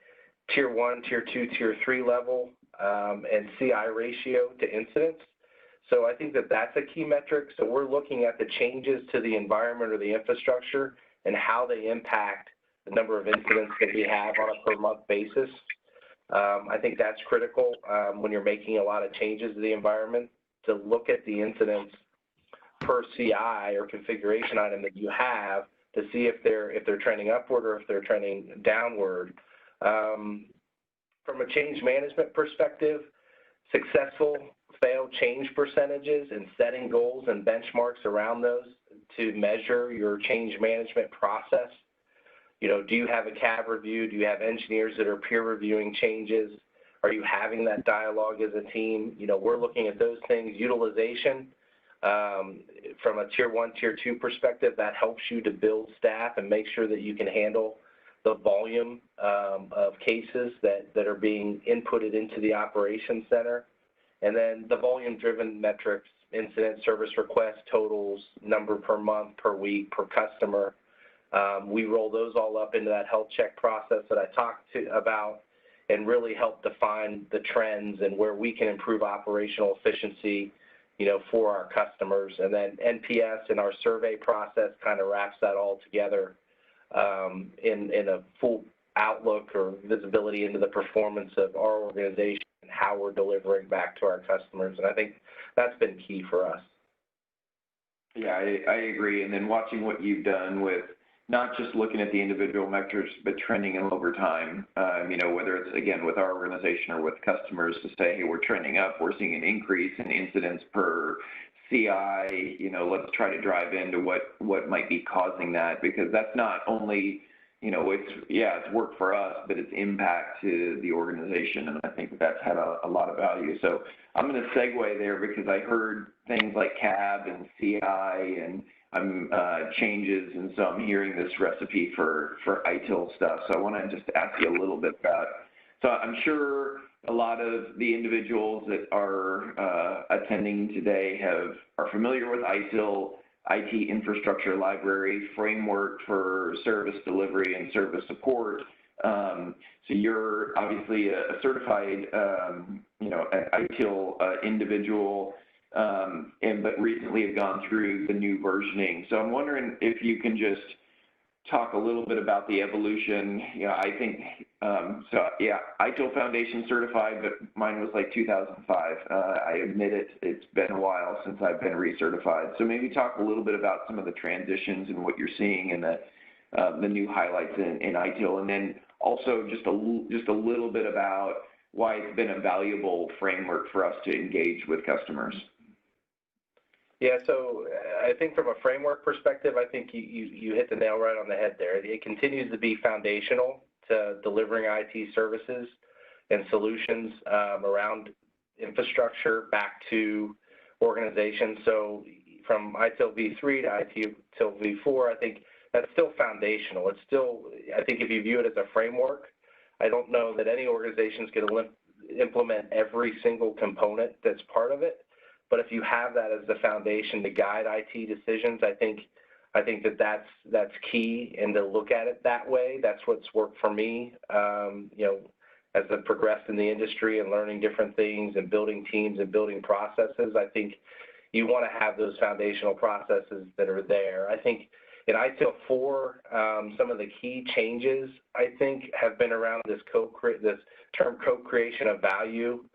S2: Tier 1, Tier 2, Tier 3 level, and CI ratio to incidents. So I think that that's a key metric. So we're looking at the changes to the environment or the infrastructure and how they impact the number of incidents that we have on a per month basis. I think that's critical when you're making a lot of changes to the environment, to look at the incidents per CI or configuration item that you have to see if they're trending upward or if they're trending downward. From a change management perspective, successful failed change percentages and setting goals and benchmarks around those to measure your change management process. Do you have a CAB review? Do you have engineers that are peer reviewing changes? Are you having that dialogue as a team? We're looking at those things. Utilization from a Tier 1, Tier 2 perspective, that helps you to build staff and make sure that you can handle the volume of cases that are being inputted into the operations center. And then the volume-driven metrics, incident, service request, totals, number per month, per week, per customer. We roll those all up into that health check process that I talked about and really help define the trends and where we can improve operational efficiency, for our customers. And then NPS and our survey process kind of wraps that all together in a full outlook or visibility into the performance of our organization and how we're delivering back to our customers. And I think that's been key for us.
S1: Yeah, I agree. And then watching what you've done with not just looking at the individual metrics, but trending them over time, whether it's, again, with our organization or with customers to say, hey, we're trending up, we're seeing an increase in incidents per CI, let's try to drive into what might be causing that, because that's not only, it's work for us, but it's impact to the organization. And I think that's had a lot of value. So I'm going to segue there because I heard things like CAB and CI and changes, and so I'm hearing this recipe for ITIL stuff. So I want to just ask you a little bit about. So I'm sure a lot of the individuals that are attending today are familiar with ITIL, IT Infrastructure Library Framework for Service Delivery and Service Support. So you're obviously a certified, ITIL individual. But recently have gone through the new versioning. So I'm wondering if you can just talk a little bit about the evolution. I think, ITIL Foundation certified, but mine was like 2005. I admit it's been a while since I've been recertified. So maybe talk a little bit about some of the transitions and what you're seeing and the new highlights in ITIL, and then also just a little bit about why it's been a valuable framework for us to engage with customers.
S2: Yeah, so I think from a framework perspective, I think you hit the nail right on the head there. It continues to be foundational to delivering IT services and solutions around infrastructure back to organizations. So from ITIL V3 to ITIL V4, I think that's still foundational. It's still, I think if you view it as a framework, I don't know that any organization is going to implement every single component that's part of it. But if you have that as the foundation to guide IT decisions, I think that's key, and to look at it that way, that's what's worked for me. As I've progressed in the industry and learning different things and building teams and building processes, I think you want to have those foundational processes that are there. I think in ITIL 4, some of the key changes, I think, have been around this term co-creation of value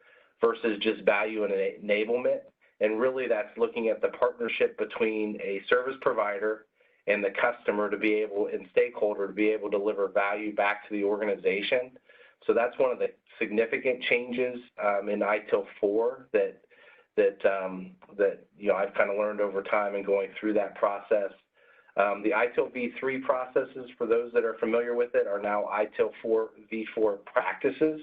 S2: versus just value and enablement. And really that's looking at the partnership between a service provider and the customer to be able, and stakeholder to be able to deliver value back to the organization. So that's one of the significant changes in ITIL 4 that I've kind of learned over time and going through that process. The ITIL V3 processes, for those that are familiar with it, are now ITIL V4 practices.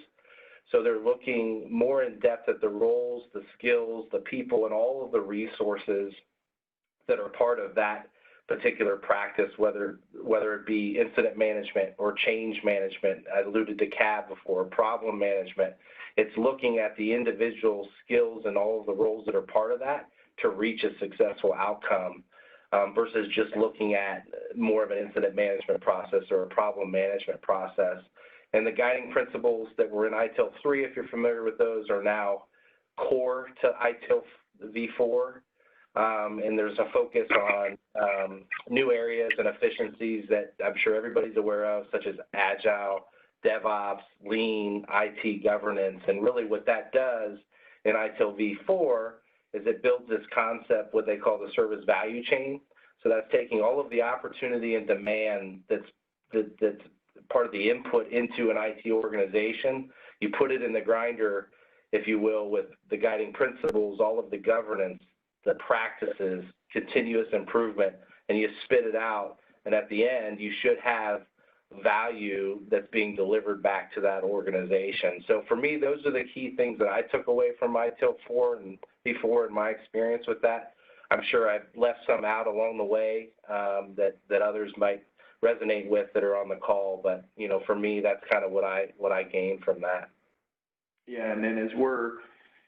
S2: So they're looking more in depth at the roles, the skills, the people, and all of the resources that are part of that particular practice, whether it be incident management or change management. I alluded to CAB before, problem management. It's looking at the individual skills and all of the roles that are part of that to reach a successful outcome, versus just looking at more of an incident management process or a problem management process. And the guiding principles that were in ITIL 3, if you're familiar with those, are now core to ITIL V4. And there's a focus on new areas and efficiencies that I'm sure everybody's aware of, such as Agile, DevOps, Lean, IT governance. And really what that does in ITIL V4 is it builds this concept, what they call the service value chain. So that's taking all of the opportunity and demand that's part of the input into an IT organization. You put it in the grinder, if you will, with the guiding principles, all of the governance, the practices, continuous improvement, and you spit it out. And at the end, you should have value that's being delivered back to that organization. So for me, those are the key things that I took away from ITIL 4 and V4 in my experience with that. I'm sure I've left some out along the way that others might resonate with that are on the call, but for me, that's kind of what I gained from that.
S1: Yeah, and then as we're,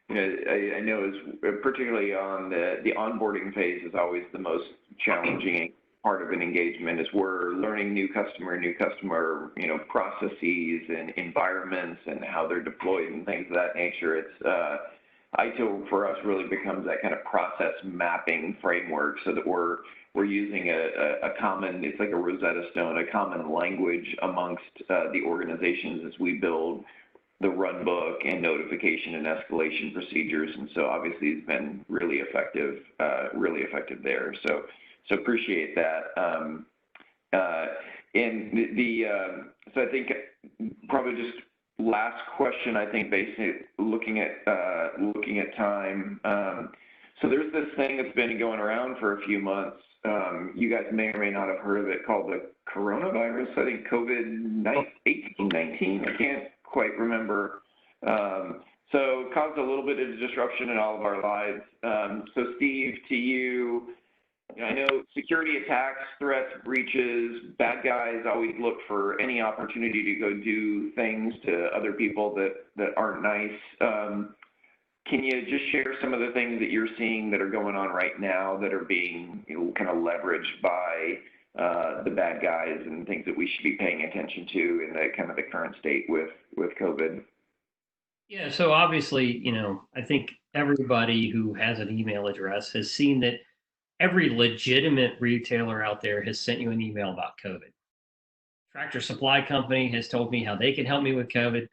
S1: I know as particularly on the onboarding phase is always the most challenging part of an engagement, as we're learning new customer processes and environments and how they're deployed and things of that nature. It's ITIL for us really becomes that kind of process mapping framework, so that we're using a common, it's like a Rosetta Stone, a common language amongst the organizations as we build the run book and notification and escalation procedures. And so obviously it's been really effective there. So appreciate that. So I think probably just last question, I think basically looking at time. So there's this thing that's been going around for a few months. You guys may or may not have heard of it, called the coronavirus. I think COVID-19, I can't quite remember. So it caused a little bit of disruption in all of our lives. So Steve, to you, I know security attacks, threats, breaches, bad guys always look for any opportunity to go do things to other people that aren't nice. Can you just share some of the things that you're seeing that are going on right now that are being kind of leveraged by the bad guys, and things that we should be paying attention to in the kind of the current state with COVID?
S3: Yeah, so obviously, I think everybody who has an email address has seen that every legitimate retailer out there has sent you an email about COVID. Tractor Supply Company has told me how they can help me with COVID.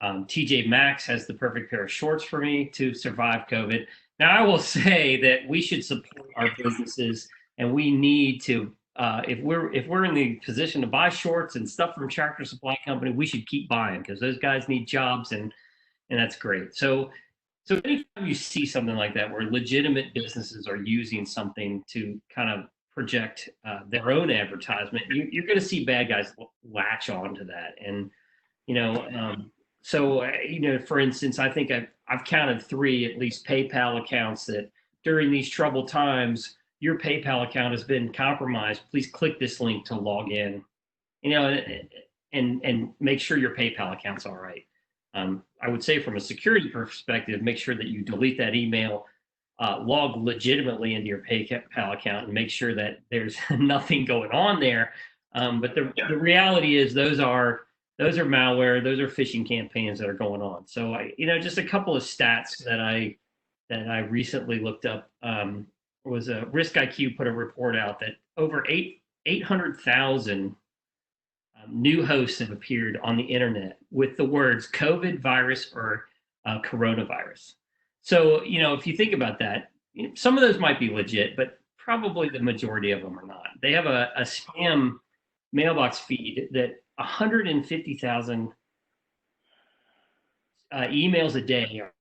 S3: TJ Maxx has the perfect pair of shorts for me to survive COVID. Now, I will say that we should support our businesses, and we need to, if we're in the position to buy shorts and stuff from Tractor Supply Company, we should keep buying, because those guys need jobs, and that's great. So anytime you see something like that, where legitimate businesses are using something to kind of project their own advertisement, you're going to see bad guys latch onto that. And for instance, I think I've counted 3 at least PayPal accounts that during these troubled times, your PayPal account has been compromised. Please click this link to log in, and make sure your PayPal account's all right. I would say from a security perspective, make sure that you delete that email, log legitimately into your PayPal account, and make sure that there's nothing going on there. But the reality is those are malware, those are phishing campaigns that are going on. So just a couple of stats that I recently looked up was Risk IQ put a report out that over 800,000 new hosts have appeared on the internet with the words COVID virus or coronavirus. So, if you think about that, some of those might be legit, but probably the majority of them are not. They have a spam mailbox feed that 150,000 emails a day are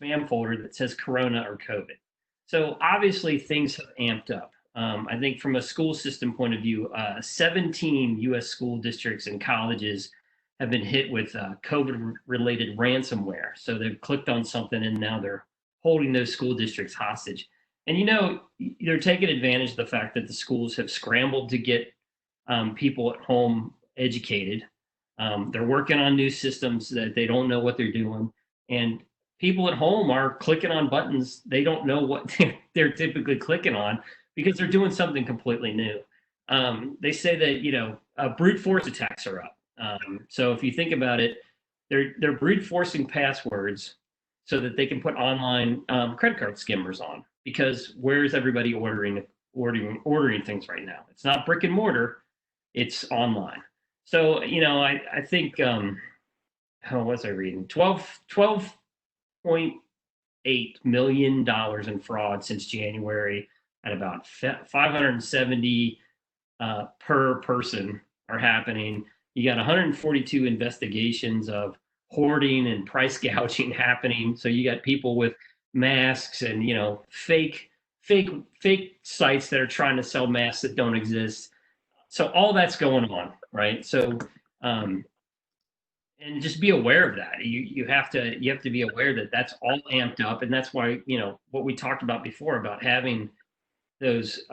S3: spam folder that says Corona or COVID. So obviously things have amped up. I think from a school system point of view, 17 U.S. school districts and colleges have been hit with COVID-related ransomware. So they've clicked on something and now they're holding those school districts hostage. And they're taking advantage of the fact that the schools have scrambled to get people at home educated. They're working on new systems that they don't know what they're doing. And people at home are clicking on buttons they don't know what they're typically clicking on because they're doing something completely new. They say that brute force attacks are up. So if you think about it, they're brute forcing passwords so that they can put online credit card skimmers on. Because where's everybody ordering things right now? It's not brick and mortar, it's online. So I think how was I reading? $12.8 million in fraud since January, at about 570 per person are happening. You got 142 investigations of hoarding and price gouging happening. So you got people with masks and fake sites that are trying to sell masks that don't exist. So all that's going on, right? So and just be aware of that. You have to be aware that that's all amped up, and that's why what we talked about before about having those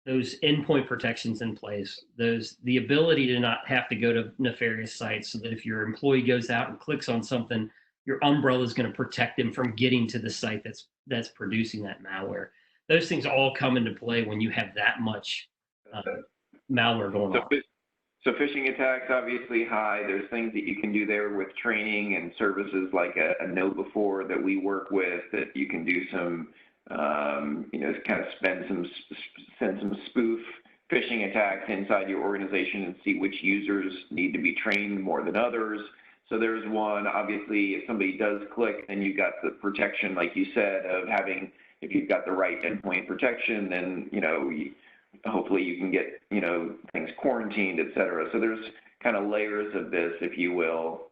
S3: endpoint protections in place, the ability to not have to go to nefarious sites, so that if your employee goes out and clicks on something, your umbrella is going to protect them from getting to the site that's producing that malware. Those things all come into play when you have that much malware going on.
S1: So phishing attacks obviously high. There's things that you can do there with training and services like a Know Before that we work with, that you can do some kind of send some spoof phishing attacks inside your organization and see which users need to be trained more than others. So there's one. Obviously, if somebody does click, then you've got the protection, like you said, of having, if you've got the right endpoint protection, then hopefully you can get things quarantined, et cetera. So there's kind of layers of this, if you will.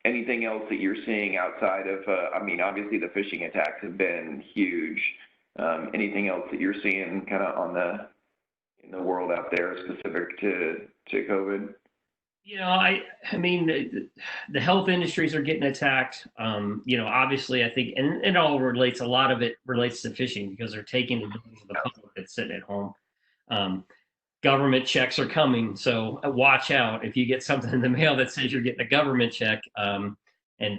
S1: Anything else that you're seeing outside of, obviously the phishing attacks have been huge. Anything else that you're seeing kind of in the world out there specific to COVID?
S3: The health industries are getting attacked. Obviously I think, and it all relates, a lot of it relates to phishing because they're taking advantage of the public that's sitting at home. Government checks are coming, so watch out if you get something in the mail that says you're getting a government check, and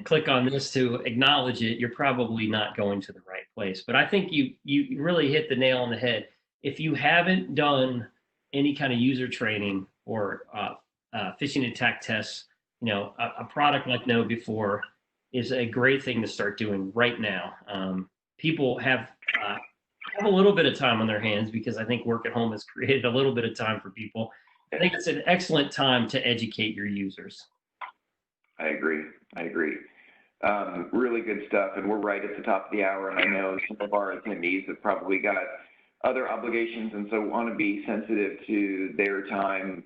S3: click on this to acknowledge it. You're probably not going to the right place. But I think you really hit the nail on the head. If you haven't done any kind of user training or phishing attack tests, a product like Know Before is a great thing to start doing right now. People have a little bit of time on their hands because I think work at home has created a little bit of time for people. I think it's an excellent time to educate your users.
S1: I agree. Really good stuff. And we're right at the top of the hour. And I know some of our attendees have probably got other obligations, and so want to be sensitive to their time.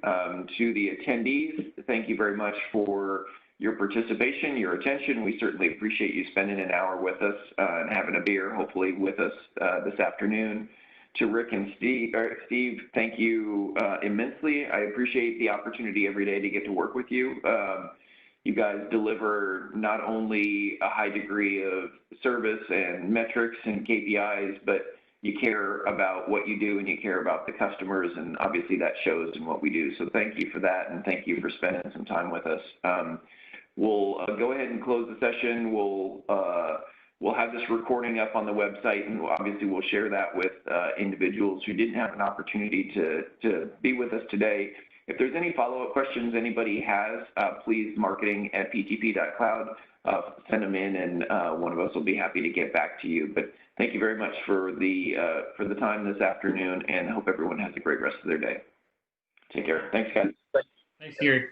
S1: To the attendees, thank you very much for your participation, your attention. We certainly appreciate you spending an hour with us and having a beer, hopefully, with us this afternoon. To Rick and Steve, thank you immensely. I appreciate the opportunity every day to get to work with you. You guys deliver not only a high degree of service and metrics and KPIs, but you care about what you do and you care about the customers, and obviously that shows in what we do. So thank you for that, and thank you for spending some time with us. We'll go ahead and close the session. We'll have this recording up on the website, and obviously we'll share that with individuals who didn't have an opportunity to be with us today. If there's any follow-up questions anybody has, please marketing@ptp.cloud, send them in, and one of us will be happy to get back to you. But thank you very much for the time this afternoon, and I hope everyone has a great rest of their day. Take care. Thanks, guys.
S3: Thanks, Gary.